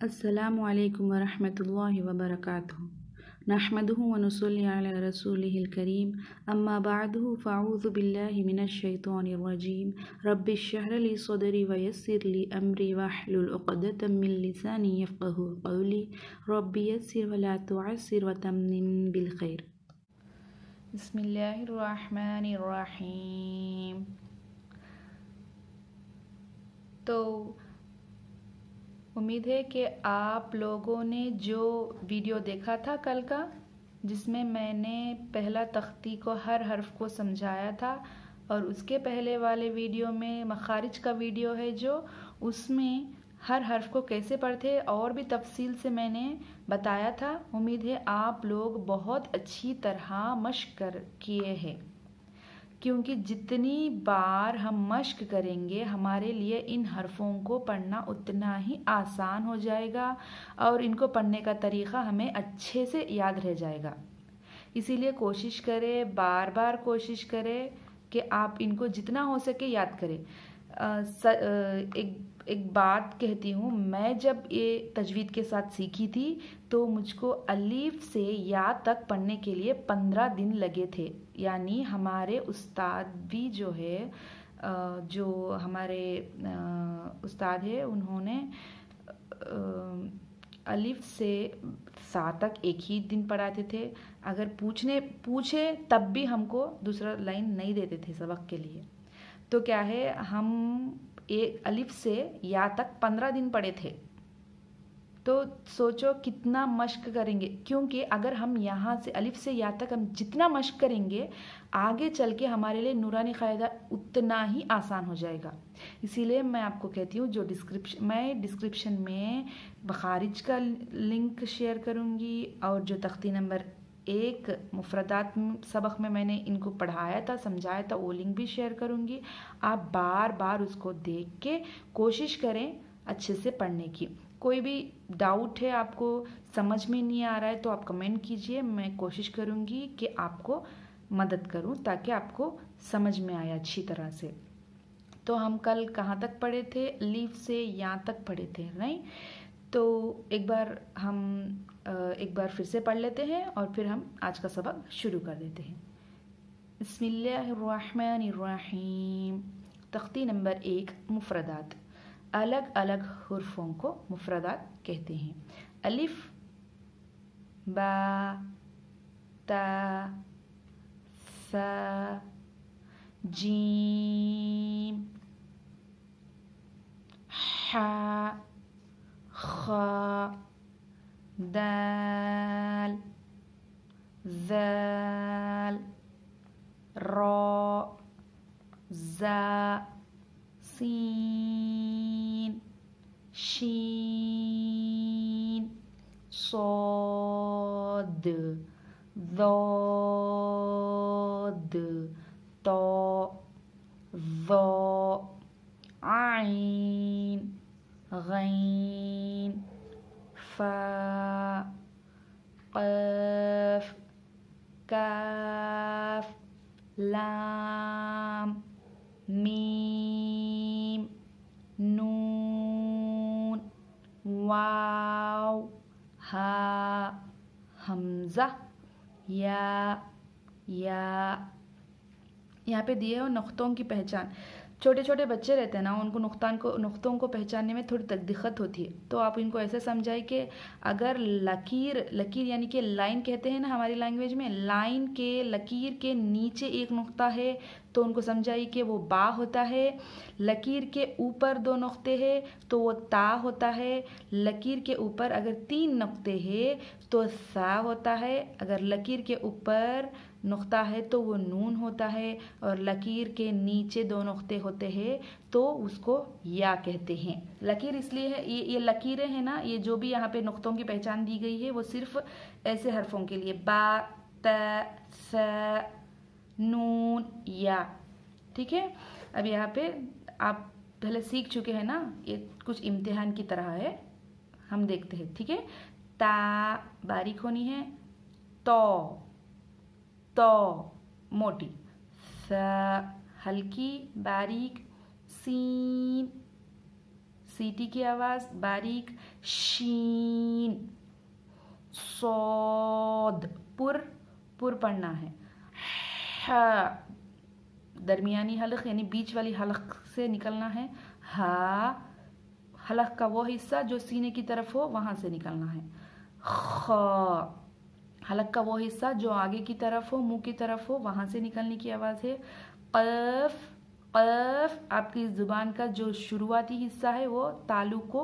अस्सलामु अलैकुम वरहमतुल्लाहि वबरकातुहु नहमदुहु व नुसल्ली अला रसूलिहिल करीम अम्मा बअदु फ़अऊज़ु बिल्लाहि मिनश शैतानिर रजीम रब्बिश्रह ली सदरी व यस्सिर ली अमरी वहलुल उक़दतम मिन लिसानी यफ़क़हू क़ौली रब्बि यस्सिर व ला तुअस्सिर व तम्मिम बिल खैर। बिस्मिल्लाहिर रहमानिर रहीम। तो उम्मीद है कि आप लोगों ने जो वीडियो देखा था कल का, जिसमें मैंने पहला तख्ती को हर हर्फ को समझाया था, और उसके पहले वाले वीडियो में मखारिज का वीडियो है जो उसमें हर हर्फ को कैसे पढ़ते और भी तफसील से मैंने बताया था। उम्मीद है आप लोग बहुत अच्छी तरह मश्क किए हैं, क्योंकि जितनी बार हम मश्क करेंगे हमारे लिए इन हरफों को पढ़ना उतना ही आसान हो जाएगा और इनको पढ़ने का तरीक़ा हमें अच्छे से याद रह जाएगा। इसीलिए कोशिश करें, बार बार कोशिश करें कि आप इनको जितना हो सके याद करें। एक बात कहती हूँ, मैं जब ये तजवीद के साथ सीखी थी तो मुझको अलीफ से या तक पढ़ने के लिए 15 दिन लगे थे। यानी हमारे उस्ताद भी जो है, जो हमारे उस्ताद है, उन्होंने अलिफ से सा तक एक ही दिन पढ़ाते थे। अगर पूछे तब भी हमको दूसरा लाइन नहीं देते थे सबक के लिए। तो क्या है, हम एक अलिफ से या तक 15 दिन पढ़े थे। तो सोचो कितना मश्क करेंगे, क्योंकि अगर हम यहाँ से अलिफ से या तक हम जितना मश्क करेंगे आगे चल के हमारे लिए नूरानी क़ायदा उतना ही आसान हो जाएगा। इसीलिए मैं आपको कहती हूँ, जो डिस्क्रिप्शन में मखारिज का लिंक शेयर करूँगी और जो तख्ती नंबर 1 मुफरदात सबक में मैंने इनको पढ़ाया था, समझाया था, वो लिंक भी शेयर करूँगी। आप बार बार उसको देख के कोशिश करें अच्छे से पढ़ने की। कोई भी डाउट है, आपको समझ में नहीं आ रहा है, तो आप कमेंट कीजिए, मैं कोशिश करूँगी कि आपको मदद करूँ ताकि आपको समझ में आए अच्छी तरह से। तो हम कल कहाँ तक पढ़े थे? लीफ से यहाँ तक पढ़े थे, नहीं? तो एक बार फिर से पढ़ लेते हैं और फिर हम आज का सबक शुरू कर देते हैं। बिस्मिल्लाहिर्रहमानिर्रहीम। तख्ती नंबर 1, मुफरदात। अलग अलग हुर्फों को मुफरदात कहते हैं। अलिफ, बा, ता, सा, जीम, हा, खा, दाल, ज़ाल, रा, ज़ा, सीन, शीन, सौद, ज़ाद, तो, ज़ो, आइन, गैन, फा, क़ाफ, काफ, लाम, मीम, नून, वाव, हा, हमज़ा, या। यहाँ पे दिए हो नुक्तों की पहचान। छोटे छोटे बच्चे रहते हैं ना, उनको नुक्तों को पहचानने में थोड़ी दिक्कत होती है। तो आप इनको ऐसे समझाइए कि अगर लकीर यानी कि लाइन कहते हैं ना हमारी लैंग्वेज में, लाइन के लकीर के नीचे एक नुक्ता है तो उनको समझाइए कि वो बा होता है। लकीर के ऊपर 2 नुक्ते हैं तो वो ता होता है। लकीर के ऊपर अगर 3 नुक्ते हैं तो सा होता है। अगर लकीर के ऊपर नुक्ता है तो वो नून होता है, और लकीर के नीचे 2 नुक्ते होते हैं तो उसको या कहते हैं। लकीर इसलिए है, ये लकीरें हैं ना, ये जो भी यहाँ पे नुक्तों की पहचान दी गई है वो सिर्फ ऐसे हरफों के लिए, बा, ता, सा, नून, या। ठीक है, अब यहाँ पे आप पहले सीख चुके हैं ना, ये कुछ इम्तिहान की तरह है, हम देखते हैं। ठीक है, ता बारीक होनी है, तो, तो मोटी, स हल्की बारीक, सीन सीटी की आवाज बारीक, शीन, सौद पुर पढ़ना है, ह दरमियानी हलक यानी बीच वाली हलक से निकलना है, हा हलक का वो हिस्सा जो सीने की तरफ हो वहां से निकलना है, ख हलक का वो हिस्सा जो आगे की तरफ हो मुंह की तरफ हो वहां से निकलने की आवाज है, कफ कफ आपकी जुबान का जो शुरुआती हिस्सा है वो तालु को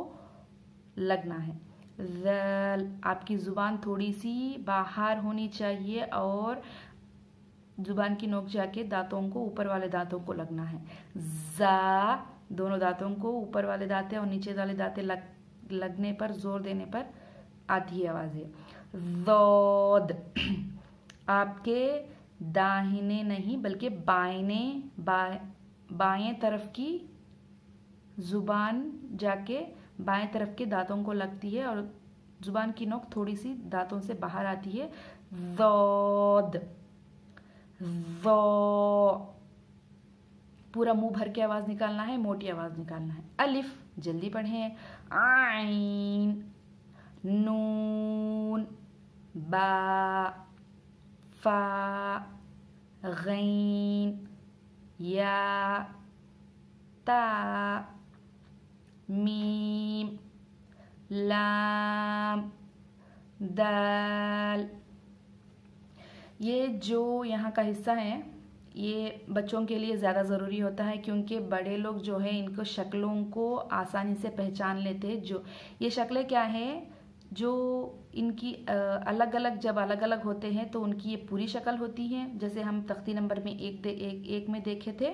लगना है, ज़ल आपकी जुबान थोड़ी सी बाहर होनी चाहिए और जुबान की नोक जाके दांतों को ऊपर वाले दांतों को लगना है, जा दोनों दांतों को ऊपर वाले दांते और नीचे वाले दांते लगने पर जोर देने पर आती है आवाज है, ज़ौद आपके दाहिने नहीं बल्कि बाएं तरफ की जुबान जाके बाएं तरफ के दांतों को लगती है और जुबान की नोक थोड़ी सी दांतों से बाहर आती है, ज़ौद ज़ौ पूरा मुंह भर के आवाज निकालना है, मोटी आवाज निकालना है, अलिफ जल्दी पढ़ें, आइन नून बा फा गैन या ता मीम लाम दाल। ये जो यहाँ का हिस्सा है ये बच्चों के लिए ज़्यादा ज़रूरी होता है क्योंकि बड़े लोग जो है इनको शक्लों को आसानी से पहचान लेते हैं। जो ये शक्लें क्या है, जो इनकी अलग अलग जब अलग अलग होते हैं तो उनकी ये पूरी शक्ल होती है, जैसे हम तख्ती नंबर में एक में देखे थे।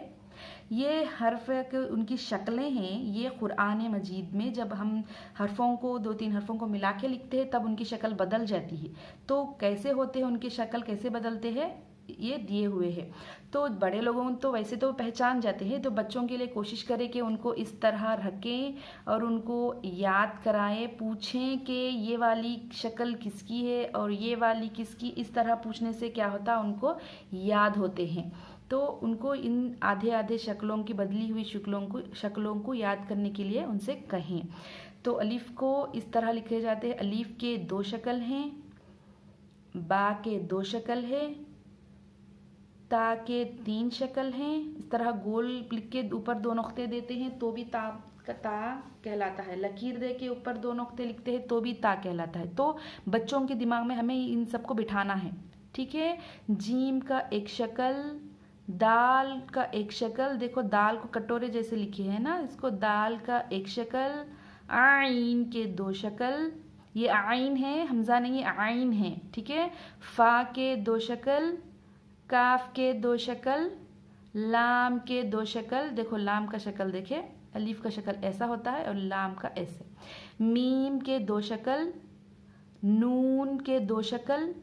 ये हर्फ उनकी शक्लें हैं। ये कुरान मजीद में जब हम हर्फों को 2-3 हर्फों को मिला के लिखते हैं तब उनकी शक्ल बदल जाती है। तो कैसे होते हैं उनकी शक्ल, कैसे बदलते हैं, ये दिए हुए हैं। तो बड़े लोगों तो वैसे तो पहचान जाते हैं, तो बच्चों के लिए कोशिश करें कि उनको इस तरह रखें और उनको याद कराएं, पूछें कि ये वाली शक्ल किसकी है और ये वाली किसकी। इस तरह पूछने से क्या होता है, उनको याद होते हैं। तो उनको इन आधे आधे शक्लों की बदली हुई शक्लों को याद करने के लिए उनसे कहें। तो अलीफ को इस तरह लिखे जाते हैं। अलीफ के 2 शक्ल हैं, बा के 2 शक्ल है, ता के 3 शक्ल हैं। इस तरह गोल लिख के ऊपर 2 नुक्ते देते हैं तो भी ता कहलाता है। लकीर दे के ऊपर 2 नुक्ते लिखते हैं तो भी ता कहलाता है। तो बच्चों के दिमाग में हमें इन सबको बिठाना है, ठीक है। जीम का 1 शक्ल, दाल का 1 शक्ल, देखो दाल को कटोरे जैसे लिखे है ना, इसको दाल का 1 शक्ल। आइन के 2 शक्ल, ये आइन है, हमजा नहीं है, आइन है, ठीक है। फा के 2 शक्ल, काफ के 2 शक्ल, लाम के 2 शक्ल। देखो लाम का शक्ल देखे, अलीफ का शक्ल ऐसा होता है और लाम का ऐसे। मीम के 2 शक्ल, नून के 2 शक्ल,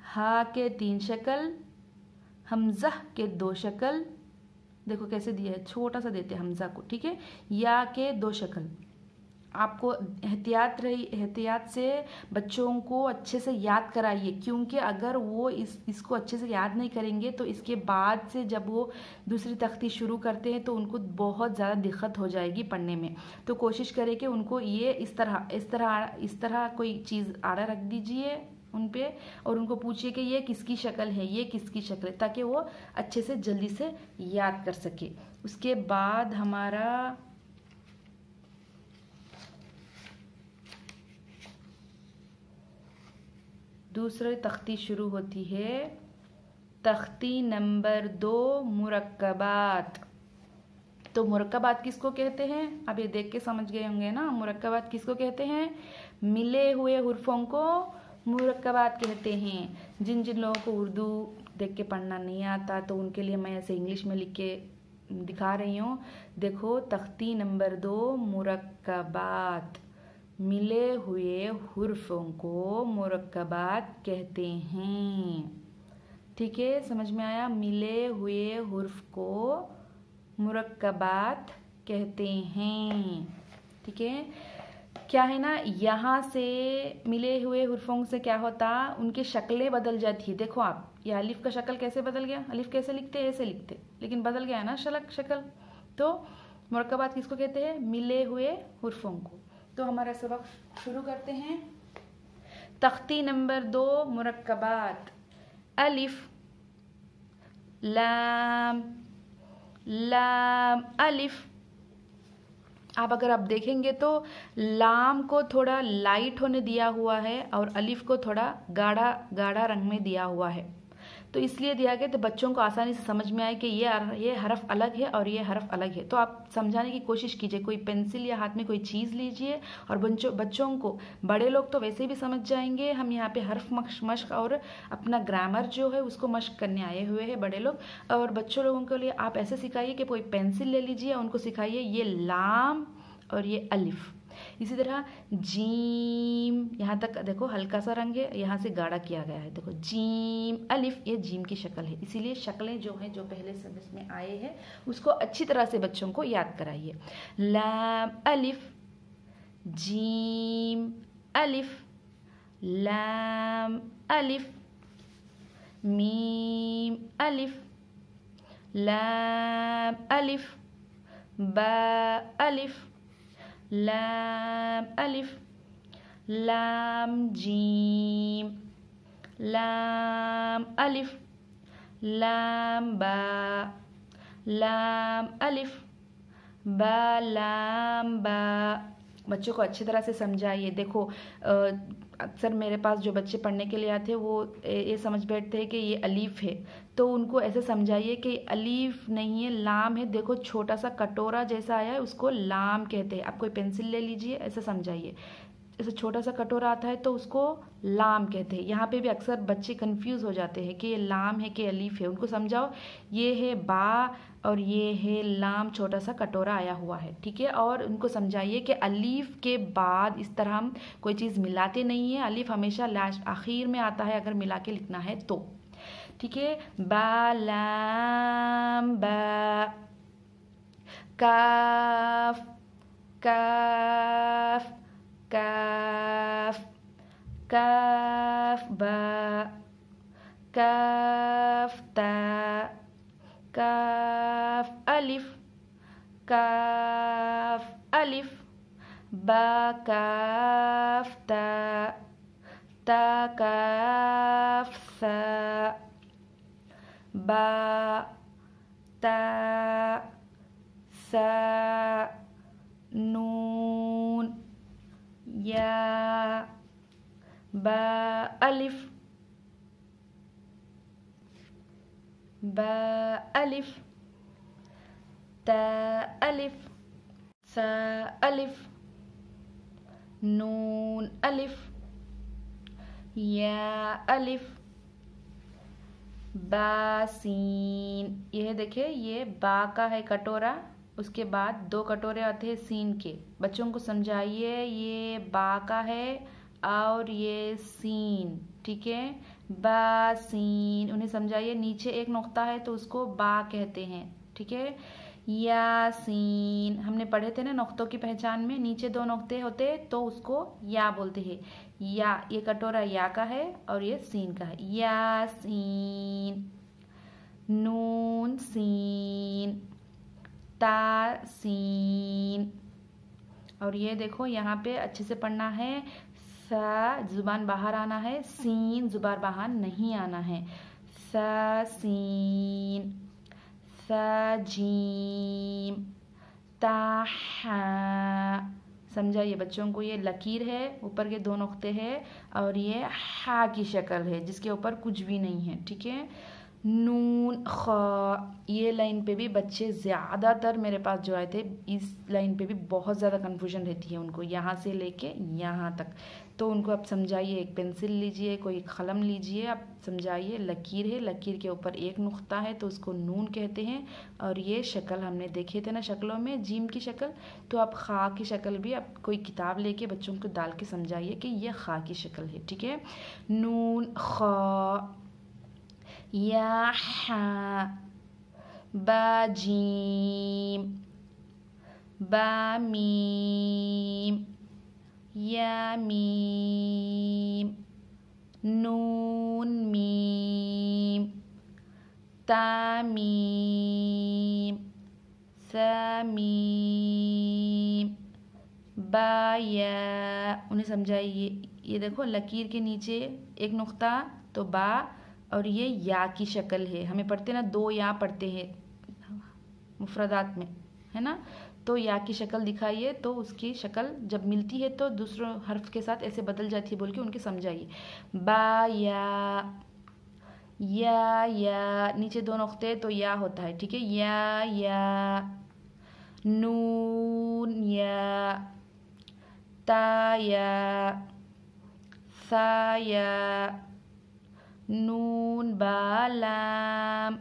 हा के 3 शक्ल, हमजा के 2 शक्ल। देखो कैसे दिया है, छोटा सा देते हैं हमजा को, ठीक है। या के 2 शक्ल। आपको एहतियात से बच्चों को अच्छे से याद कराइए, क्योंकि अगर वो इसको अच्छे से याद नहीं करेंगे तो इसके बाद से जब वो दूसरी तख्ती शुरू करते हैं तो उनको बहुत ज़्यादा दिक्कत हो जाएगी पढ़ने में। तो कोशिश करें कि उनको ये इस तरह कोई चीज़ आड़ा रख दीजिए उन पे और उनको पूछिए कि ये किसकी शक्ल है, ये किसकी शक्ल है, ताकि वो अच्छे से जल्दी से याद कर सके। उसके बाद हमारा दूसरी तख्ती शुरू होती है, तख्ती नंबर 2 मुरक्कबात। तो मुरक्कबात किसको कहते हैं, अब ये देख के समझ गए होंगे ना। मुरक्कबात किसको कहते हैं, मिले हुए हुर्फों को मुरक्कबात कहते हैं। जिन जिन लोगों को उर्दू देख के पढ़ना नहीं आता तो उनके लिए मैं ऐसे इंग्लिश में लिख के दिखा रही हूँ। देखो तख्ती नंबर 2 मुरक्कबात, मिले हुए हुर्फों को मुरक्कबात कहते हैं, ठीक है। समझ में आया, मिले हुए हुर्फ को मुरक्कबात कहते हैं, ठीक है। क्या है ना, यहाँ से मिले हुए हुर्फों से क्या होता, उनकी शक्लें बदल जाती है। देखो आप, ये अलिफ का शक्ल कैसे बदल गया, अलिफ कैसे लिखते ऐसे लिखते, लेकिन बदल गया है ना शक्ल। तो मुरक्कबात किसको कहते हैं, मिले हुए हुर्फों को। तो हमारा सबक शुरू करते हैं। तख्ती नंबर 2, मुरक्कबात। अलिफ, लाम, लाम, अलिफ। आप अगर आप देखेंगे तो लाम को थोड़ा लाइट होने दिया हुआ है और अलिफ को थोड़ा गाढ़ा गाढ़ा रंग में दिया हुआ है। तो इसलिए दिया गया तो बच्चों को आसानी से समझ में आए कि ये हरफ अलग है और ये हरफ अलग है। तो आप समझाने की कोशिश कीजिए, कोई पेंसिल या हाथ में कोई चीज़ लीजिए और बच्चों को, बड़े लोग तो वैसे भी समझ जाएंगे, हम यहाँ पे हरफ मश्क और अपना ग्रामर जो है उसको मश्क करने आए हुए हैं बड़े लोग। और बच्चों लोगों के लिए आप ऐसे सिखाइए कि कोई पेंसिल ले लीजिए, उनको सिखाइए ये लाम और ये अलिफ। इसी तरह जीम, यहाँ तक देखो हल्का सा रंग है, यहाँ से गाढ़ा किया गया है। देखो जीम अलिफ, ये जीम की शक्ल है। इसीलिए शक्लें जो हैं, जो पहले समझ में आए हैं, उसको अच्छी तरह से बच्चों को याद कराइए। लाम अलिफ, जीम अलिफ, लाम अलिफ, मीम अलिफ, लाम अलिफ, बा अलिफ, लाम अलिफ, लाम जीम, लाम अलिफ, लाम बा, लाम अलिफ, बा लाम बा। बच्चों को अच्छी तरह से समझाइए। देखो अक्सर मेरे पास जो बच्चे पढ़ने के लिए आते हैं वो ये समझ बैठते हैं कि ये अलीफ है, तो उनको ऐसे समझाइए कि अलीफ नहीं है, लाम है। देखो छोटा सा कटोरा जैसा आया है, उसको लाम कहते हैं। आप कोई पेंसिल ले लीजिए, ऐसे समझाइए। ऐसे छोटा सा कटोरा आता है तो उसको लाम कहते हैं। यहाँ पे भी अक्सर बच्चे कंफ्यूज हो जाते हैं कि ये लाम है कि अलीफ है। उनको समझाओ ये है बा और ये है लाम, छोटा सा कटोरा आया हुआ है, ठीक है। और उनको समझाइए कि अलीफ के बाद इस तरह हम कोई चीज़ मिलाते नहीं है, अलीफ हमेशा लास्ट आखिर में आता है अगर मिला के लिखना है तो, ठीक है। बा लाम बा, काफ काफ काफ, काफ बा, काफ ता, काफ अलिफ, काफ अलिफ, बा काफ ता, ता काफ सा, बा ता सा, नून या, बा अलिफ, बा अलिफ, ता अलिफ, सा अलिफ, नून अलिफ, या अलिफ, बा सीन। यह देखिए, ये बा का है कटोरा, उसके बाद 2 कटोरे आते हैं सीन के। बच्चों को समझाइए ये बा का है और ये सीन, ठीक है। बा सीन, उन्हें समझाइए नीचे एक नुक्ता है तो उसको बा कहते हैं, ठीक है। यासीन, हमने पढ़े थे ना नुक्तों की पहचान में, नीचे 2 नुक्ते होते तो उसको या बोलते हैं। या, ये कटोरा या का है और ये सीन का है। यासीन, नून सीन, ता सीन। और ये देखो यहाँ पे अच्छे से पढ़ना है, सा जुबान बाहर आना है, सीन जुबान बाहर नहीं आना है। सा सीन, सा जीम, ता हा। समझाइए बच्चों को, ये लकीर है, ऊपर के 2 नुक्ते हैं और ये हा की शक्ल है जिसके ऊपर कुछ भी नहीं है, ठीक है। नून ख, ये लाइन पे भी बच्चे ज़्यादातर मेरे पास जो आए थे, इस लाइन पे भी बहुत ज़्यादा कन्फ्यूजन रहती है उनको, यहाँ से लेके यहाँ तक। तो उनको आप समझाइए, एक पेंसिल लीजिए, कोई कलम लीजिए, आप समझाइए लकीर है, लकीर के ऊपर एक नुक्ता है तो उसको नून कहते हैं। और ये शक्ल हमने देखे थे ना शक्लों में, जीम की शक्ल, तो आप खा की शक्ल भी आप कोई किताब लेके बच्चों को डाल के समझाइए कि ये खा की शक्ल है, ठीक है। नून ख, या हा, बा जीम, बा मीम, या मीम, नून मीम, ता मीम, सा मीम, बा या। उन्हें समझाइए, ये देखो लकीर के नीचे एक नुक्ता तो बा, और ये या की शक्ल है। हमें पढ़ते ना, दो या पढ़ते हैं मुफरदात में, है ना। तो या की शक्ल दिखाइए, तो उसकी शक्ल जब मिलती है तो दूसरे हर्फ के साथ ऐसे बदल जाती है बोल के उनके समझाइए। बा या नीचे दो नुक्ते तो या होता है, ठीक है। या नून या, ता या, सा या, नून बा लाम,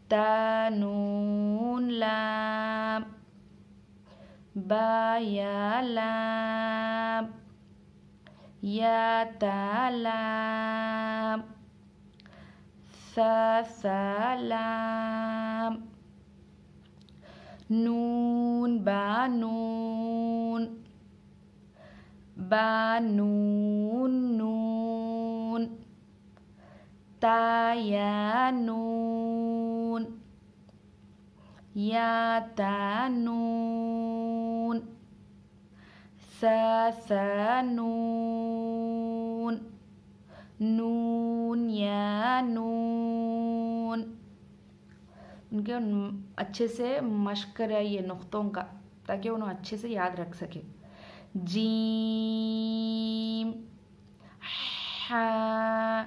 ता नून लाम, बा या लाम, या ता लाम, सा लाम, नून बा नून, बा नून नून, ता या नून, या ता नून, सा नून, नून या नून। उनके अच्छे से मश्क कराइए नुक्तों का, ताकि उन्हें अच्छे से याद रख सके। जीम, हा,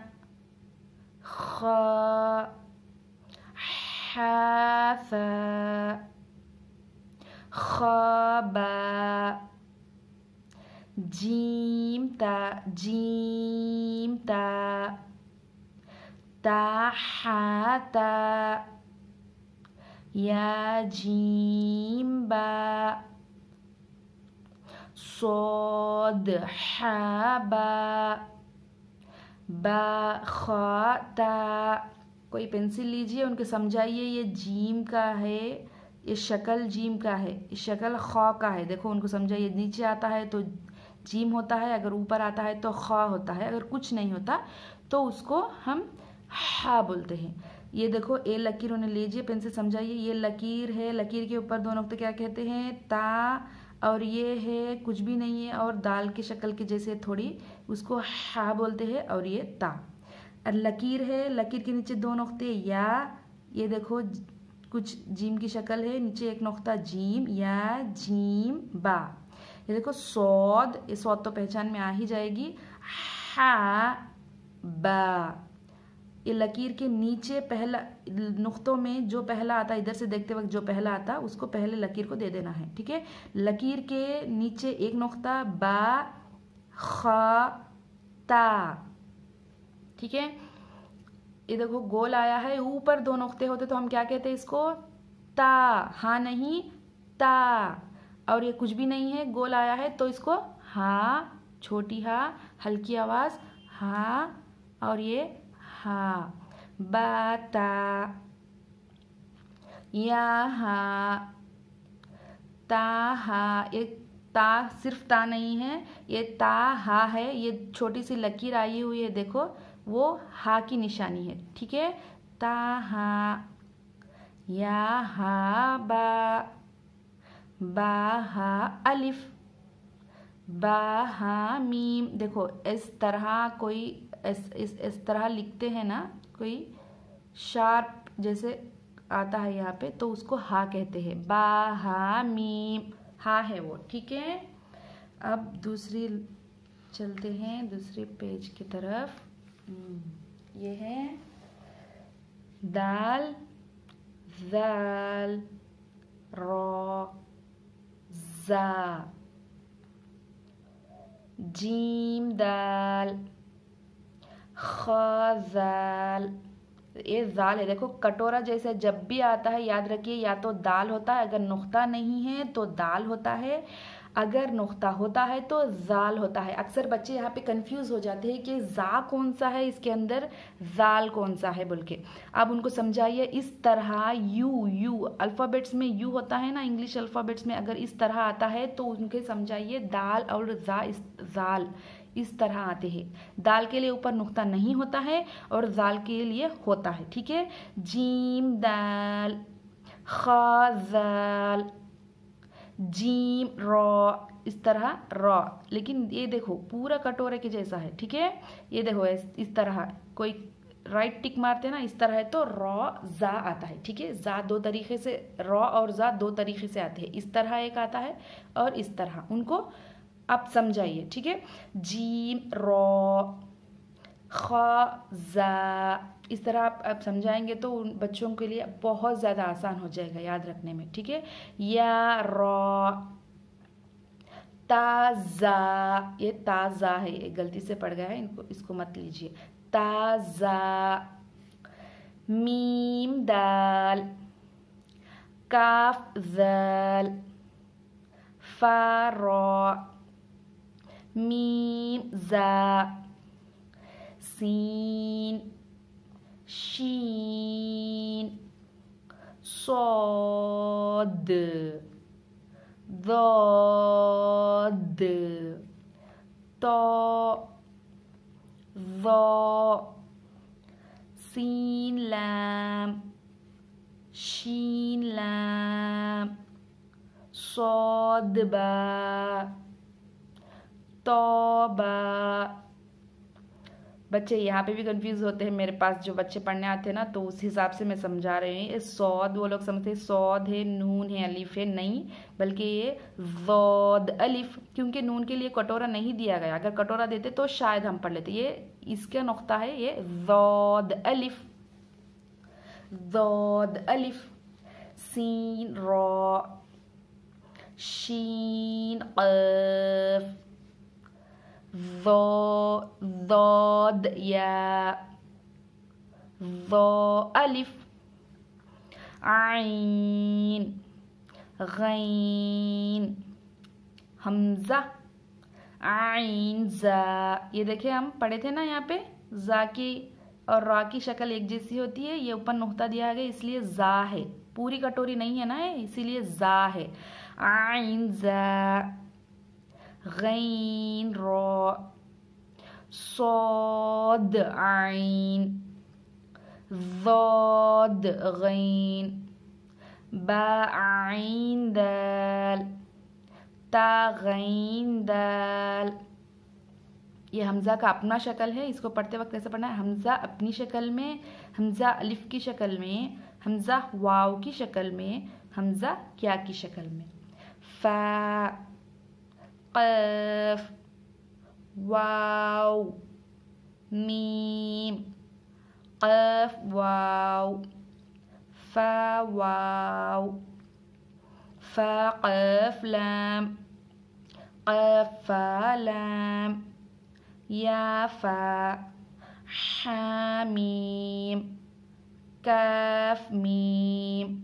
खा, हाफा, खाबा, जीम ता, ताहाता, या जीम बा, सोद हाबा, बा खाता। कोई पेंसिल लीजिए, उनके समझाइए ये जीम का है, ये शक्ल जीम का है, ये शक्ल खा का है। देखो उनको समझाइए, नीचे आता है तो जीम होता है, अगर ऊपर आता है तो खा होता है, अगर कुछ नहीं होता तो उसको हम हा बोलते हैं। ये देखो ए लकीर उन्हें लीजिए, पेंसिल समझाइए, ये लकीर है, लकीर के ऊपर दो नुक्ते क्या कहते हैं, ता, और ये है कुछ भी नहीं है और दाल की शक्ल के जैसे थोड़ी, उसको हा बोलते हैं, और ये ता। और लकीर है, लकीर के नीचे दो नुक्ते या, ये देखो कुछ जीम की शक्ल है, नीचे एक नुक्ता जीम, या जीम बा। ये देखो सौद, ये सौद तो पहचान में आ ही जाएगी, हा बा। ये लकीर के नीचे पहला नुक्तों में जो पहला आता है, इधर से देखते वक्त जो पहला आता है उसको पहले लकीर को दे देना है, ठीक है। लकीर के नीचे एक नुक्ता, बा, खा, ता, ठीक है। ये देखो गोल आया है, ऊपर दो नुक्ते होते तो हम क्या कहते हैं इसको, ता, हा नहीं ता। और ये कुछ भी नहीं है, गोल आया है तो इसको हा, छोटी हा, हल्की आवाज हा, और ये हा, बाता, यहाँ, ताहा। ये ता सिर्फ ता नहीं है, ये ता हा है, ये छोटी सी लकीर आई हुई है देखो, वो हा की निशानी है, ठीक है। ताहा, या हा बा, बाहा अलिफ, बाहा मीम। देखो इस तरह कोई इस तरह लिखते हैं ना, कोई शार्प जैसे आता है यहाँ पे, तो उसको हा कहते हैं, बाहा मीम, हा है वो, ठीक है। अब दूसरी चलते हैं दूसरे पेज की तरफ। ये है दाल, जाल, रा, जा, जीम दाल, खाजाल। ये जाल है, देखो कटोरा जैसे जब भी आता है याद रखिए, या तो दाल होता है, अगर नुक्ता नहीं है तो दाल होता है, अगर नुक्ता होता है तो जाल होता है। अक्सर बच्चे यहाँ पे कंफ्यूज हो जाते हैं कि जा कौन सा है इसके अंदर, जाल कौन सा है बोल के। अब उनको समझाइए इस तरह यू अल्फ़ाबेट्स में यू होता है ना, इंग्लिश अल्फ़ाबेट्स में अगर इस तरह आता है तो उनके समझाइए दाल और जाल इस तरह आते हैं। दाल के लिए ऊपर नुक्ता नहीं होता है और जाल के लिए होता है, ठीक है। जीम दाल, खा जाल, जीम रॉ, इस तरह रॉ। लेकिन ये देखो पूरा कटोरे के जैसा है, ठीक है। ये देखो इस तरह कोई राइट टिक मारते हैं ना, इस तरह है तो रॉ जा आता है, ठीक है। जा दो तरीके से, रॉ और जा दो तरीके से आते हैं। इस तरह एक आता है और इस तरह, उनको आप समझाइए, ठीक है। जीम रॉ, खा जा, इस तरह आप समझाएंगे तो उन बच्चों के लिए बहुत ज़्यादा आसान हो जाएगा याद रखने में, ठीक है। या रॉ, ताज़ा, ये ताज़ा है, ये गलती से पड़ गया है, इसको मत लीजिए। ताज़ा, मीम दाल, काफ ज़ाल, फा रॉ, मीम जा, सीन शीन, सौद, ज़ाद, तो, ज़ा, सीन लाम, शीन लाम, सौद बा, तौबा। बच्चे यहाँ पे भी कंफ्यूज होते हैं, मेरे पास जो बच्चे पढ़ने आते हैं ना, तो उस हिसाब से मैं समझा रही हूँ। ये सौद वो लोग समझते हैं सौद है, नून है, अलिफ है, नहीं, बल्कि ये ज़ौद अलिफ, क्योंकि नून के लिए कटोरा नहीं दिया गया। अगर कटोरा देते तो शायद हम पढ़ लेते। ये इसका नुक्ता है, ये ज़ौद अलिफ, ज़ौद अलिफ। सीन रॉ, शीन क़ाफ, ज़ाद या, ज़ा अलिफ, आइन, गैन, हमज़ा, आइन जा। ये देखिए हम पढ़े थे ना यहाँ पे, जा की और रा की शक्ल एक जैसी होती है। ये ऊपर नुक्ता दिया गया इसलिए जा है, पूरी कटोरी नहीं है ना, इसीलिए जा है। आइन जा, गैन रॉ, सौद आइन, ज़ाद गैन, बा आइन दाल, ता गैन दाल। ये हमज़ा का अपना शक्ल है, इसको पढ़ते वक्त कैसे पढ़ना है, हमज़ा अपनी शक्ल में, हमज़ा अलिफ की शक्ल में, हमज़ा वाव की शक्ल में, हमज़ा क्या की शक्ल में। फा, क़ाफ, वाव, मीम, क़ाफ वाव, फा वाव, फा क़ाफ लाम, क़ाफ फा लाम, या फा, हा मीम, काफ मीम,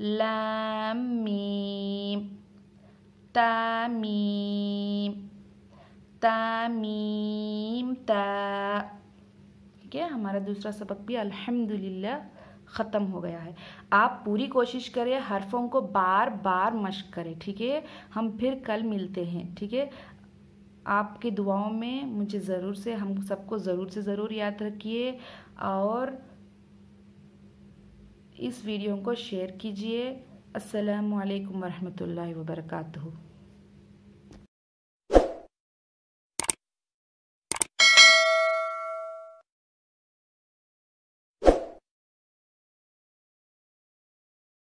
लाम मीम, ता मीम, ता मीम ता। ठीक है, हमारा दूसरा सबक भी अल्हम्दुलिल्लाह ख़त्म हो गया है। आप पूरी कोशिश करें, हरफों को बार बार मश्क करें, ठीक है। हम फिर कल मिलते हैं, ठीक है। आपकी दुआओं में मुझे ज़रूर से, हम सबको ज़रूर से ज़रूर याद रखिए और इस वीडियो को शेयर कीजिए। अस्सलामु अलैकुम वरहमतुल्लाहि वबरकातुहू।